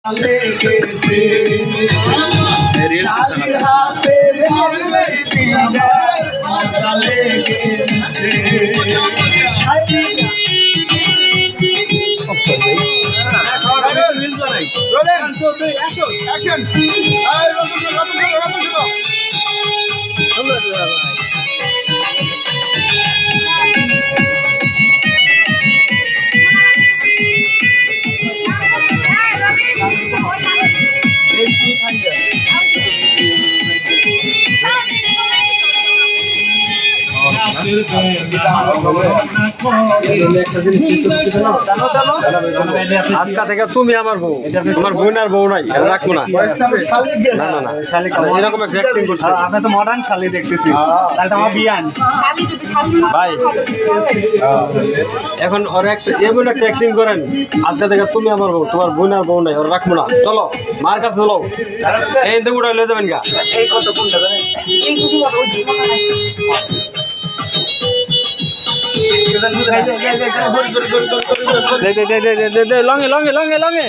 লেগেছে শালির হাতে মজা লেগেছে আজকা থেকে তুমি আমার বউ, তোমার বোন আর বউ নাই, রাখবো না। না না না, এরকম একটা অ্যাক্টিং করছে। আপনি তো মডার্ন শালি দেখতেছি, তাহলে তো আমার বিয়ান ভাই এখন ওর এমন একটা অ্যাক্টিং করেন, আজকা থেকে তুমি আমার বউ, তোমার বোন আর বউ নাই, ওর রাখবো না। চলো মার কাছে চলো, এই তো উড়াই লয়ে যাবেন গা। এই কত কোনটা জানেন এই কিছু মত ওই লঙে লঙে লঙে লঙে লঙ্গে